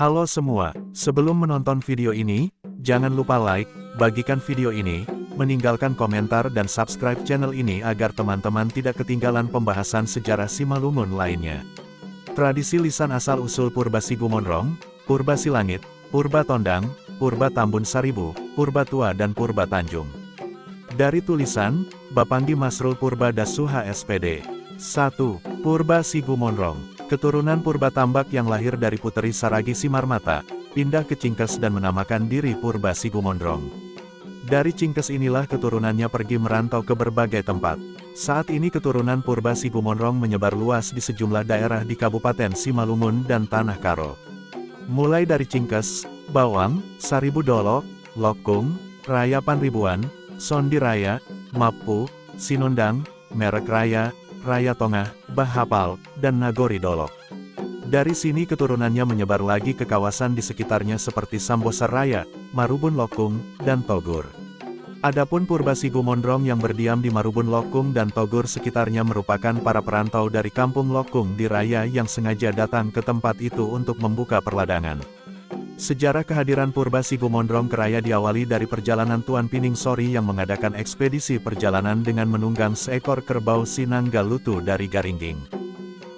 Halo semua, sebelum menonton video ini, jangan lupa like, bagikan video ini, meninggalkan komentar dan subscribe channel ini agar teman-teman tidak ketinggalan pembahasan sejarah Simalungun lainnya. Tradisi lisan asal-usul Purba Sigumonrong, Purba Silangit, Purba Tondang, Purba Tambun Saribu, Purba Tua dan Purba Tanjung. Dari tulisan, Bapanggi Masrul Purba Dasuha SPD. 1. Purba Sigumonrong, keturunan Purba Tambak yang lahir dari Puteri Saragi Simarmata, pindah ke Cingkes dan menamakan diri Purba Sigumonrong. Dari Cingkes inilah keturunannya pergi merantau ke berbagai tempat. Saat ini keturunan Purba Sigumonrong menyebar luas di sejumlah daerah di Kabupaten Simalungun dan Tanah Karo. Mulai dari Cingkes, Bawang, Saribu Dolok, Lokung, Raya Panribuan, Sondi Raya, Mapu, Sinondang, Merek Raya, Raya Tongah, Bahapal, dan Nagori Dolok. Dari sini keturunannya menyebar lagi ke kawasan di sekitarnya seperti Sambosar Raya, Marubun Lokung, dan Togur. Adapun Purba Sigumonrong yang berdiam di Marubun Lokung dan Togur sekitarnya merupakan para perantau dari kampung Lokung di Raya yang sengaja datang ke tempat itu untuk membuka perladangan. Sejarah kehadiran Purba Sigumonrong ke Raya diawali dari perjalanan Tuan Pining Sori yang mengadakan ekspedisi perjalanan dengan menunggang seekor kerbau Sinanggalutu dari Garingging.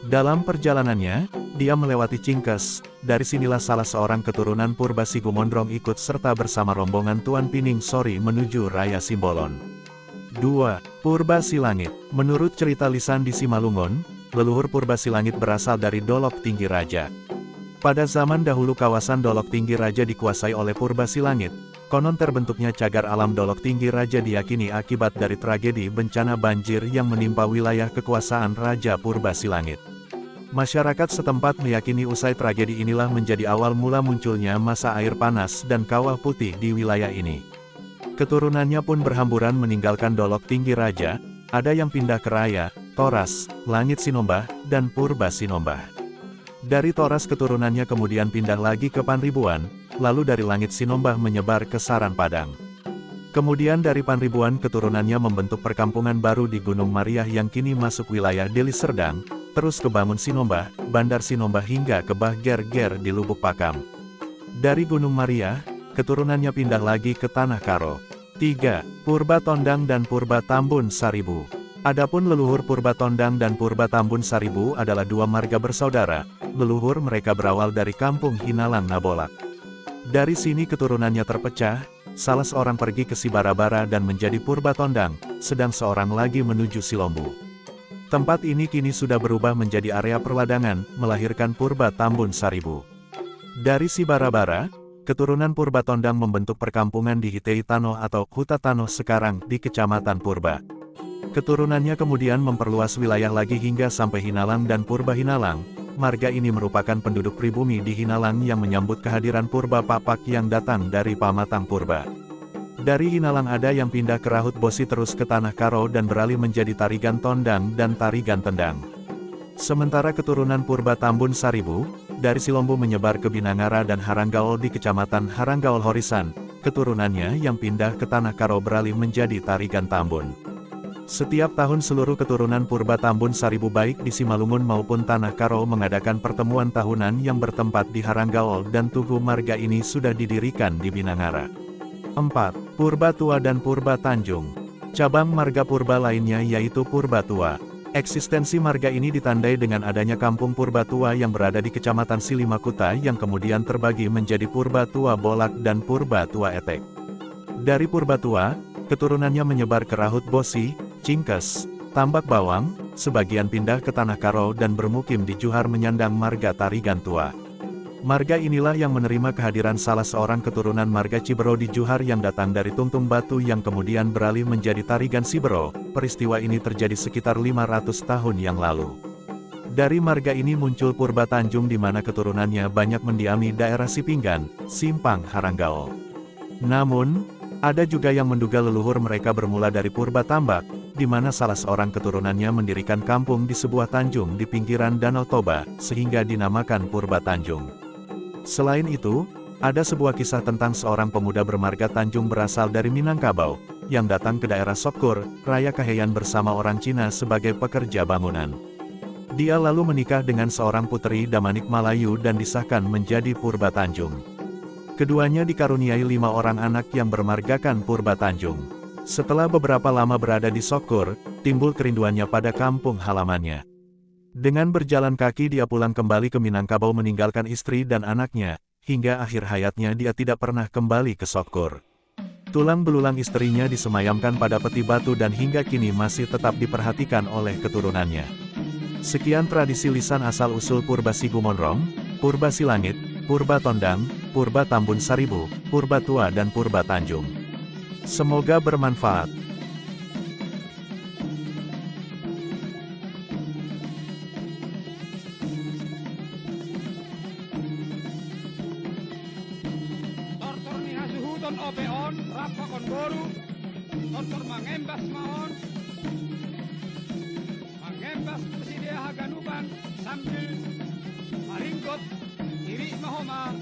Dalam perjalanannya, dia melewati Cingkes. Dari sinilah salah seorang keturunan Purba Sigumonrong ikut serta bersama rombongan Tuan Pining Sori menuju Raya Simbolon. 2. Purba Silangit. Menurut cerita lisan di Simalungun, leluhur Purba Silangit berasal dari Dolok Tinggi Raja. Pada zaman dahulu kawasan Dolok Tinggi Raja dikuasai oleh Purba Silangit. Konon terbentuknya cagar alam Dolok Tinggi Raja diyakini akibat dari tragedi bencana banjir yang menimpa wilayah kekuasaan Raja Purba Silangit. Masyarakat setempat meyakini usai tragedi inilah menjadi awal mula munculnya masa air panas dan kawah putih di wilayah ini. Keturunannya pun berhamburan meninggalkan Dolok Tinggi Raja, ada yang pindah ke Raya, Toras, Langit Sinombah, dan Purba Sinombah. Dari Toras keturunannya kemudian pindah lagi ke Panribuan, lalu dari Langit Sinombah menyebar ke Saran Padang. Kemudian dari Panribuan keturunannya membentuk perkampungan baru di Gunung Mariah yang kini masuk wilayah Deli Serdang, terus ke Bangun Sinombah, Bandar Sinombah hingga ke Bah Ger-Ger di Lubuk Pakam. Dari Gunung Mariah, keturunannya pindah lagi ke Tanah Karo. 3. Purba Tondang dan Purba Tambun Saribu. Adapun leluhur Purba Tondang dan Purba Tambun Saribu adalah dua marga bersaudara. Leluhur mereka berawal dari kampung Hinalang Nabolak. Dari sini keturunannya terpecah, salah seorang pergi ke Sibarabara dan menjadi Purba Tondang, sedang seorang lagi menuju Silombu. Tempat ini kini sudah berubah menjadi area perladangan, melahirkan Purba Tambun Saribu. Dari Sibarabara, keturunan Purba Tondang membentuk perkampungan di Hitei Tanoh atau Huta Tanoh sekarang di Kecamatan Purba. Keturunannya kemudian memperluas wilayah lagi hingga sampai Hinalang dan Purba Hinalang. Marga ini merupakan penduduk pribumi di Hinalang yang menyambut kehadiran Purba Papak yang datang dari Pamatang Purba. Dari Hinalang ada yang pindah ke Rahut Bosi terus ke Tanah Karo dan beralih menjadi Tarigan Tondang dan Tarigan Tendang. Sementara keturunan Purba Tambun Saribu, dari Silombu menyebar ke Binangara dan Haranggaol di Kecamatan Haranggaol Horisan, keturunannya yang pindah ke Tanah Karo beralih menjadi Tarigan Tambun. Setiap tahun seluruh keturunan Purba Tambun Saribu baik di Simalungun maupun Tanah Karo mengadakan pertemuan tahunan yang bertempat di Haranggaol dan tugu marga ini sudah didirikan di Binangara. 4. Purba Tua dan Purba Tanjung. Cabang marga Purba lainnya yaitu Purba Tua. Eksistensi marga ini ditandai dengan adanya kampung Purba Tua yang berada di Kecamatan Silimakuta yang kemudian terbagi menjadi Purba Tua Bolak dan Purba Tua Etek. Dari Purba Tua, keturunannya menyebar ke Rahut Bosi, Cingkes, Tambak Bawang, sebagian pindah ke Tanah Karo dan bermukim di Juhar menyandang marga Tarigan Tua. Marga inilah yang menerima kehadiran salah seorang keturunan marga Cibero di Juhar yang datang dari Tungtung Batu yang kemudian beralih menjadi Tarigan Sibero. Peristiwa ini terjadi sekitar 500 tahun yang lalu. Dari marga ini muncul Purba Tanjung di mana keturunannya banyak mendiami daerah Sipinggan, Simpang, Haranggaol. Namun, ada juga yang menduga leluhur mereka bermula dari Purba Tambak, di mana salah seorang keturunannya mendirikan kampung di sebuah tanjung di pinggiran Danau Toba, sehingga dinamakan Purba Tanjung. Selain itu, ada sebuah kisah tentang seorang pemuda bermarga Tanjung berasal dari Minangkabau, yang datang ke daerah Sokkur, Raya Kahayan bersama orang Cina sebagai pekerja bangunan. Dia lalu menikah dengan seorang puteri Damanik Malayu dan disahkan menjadi Purba Tanjung. Keduanya dikaruniai 5 orang anak yang bermargakan Purba Tanjung. Setelah beberapa lama berada di Sokur, timbul kerinduannya pada kampung halamannya. Dengan berjalan kaki dia pulang kembali ke Minangkabau meninggalkan istri dan anaknya, hingga akhir hayatnya dia tidak pernah kembali ke Sokur. Tulang belulang istrinya disemayamkan pada peti batu dan hingga kini masih tetap diperhatikan oleh keturunannya. Sekian tradisi lisan asal-usul Purba Sigumonrong, Purba Silangit, Purba Tondang, Purba Tambun Saribu, Purba Tua dan Purba Tanjung. Semoga bermanfaat. Tortor minasuhuton opeon, rapakon boru, tortor mangembas maon, mangembas pesidia haganuban sambil maringkot, iri mahoma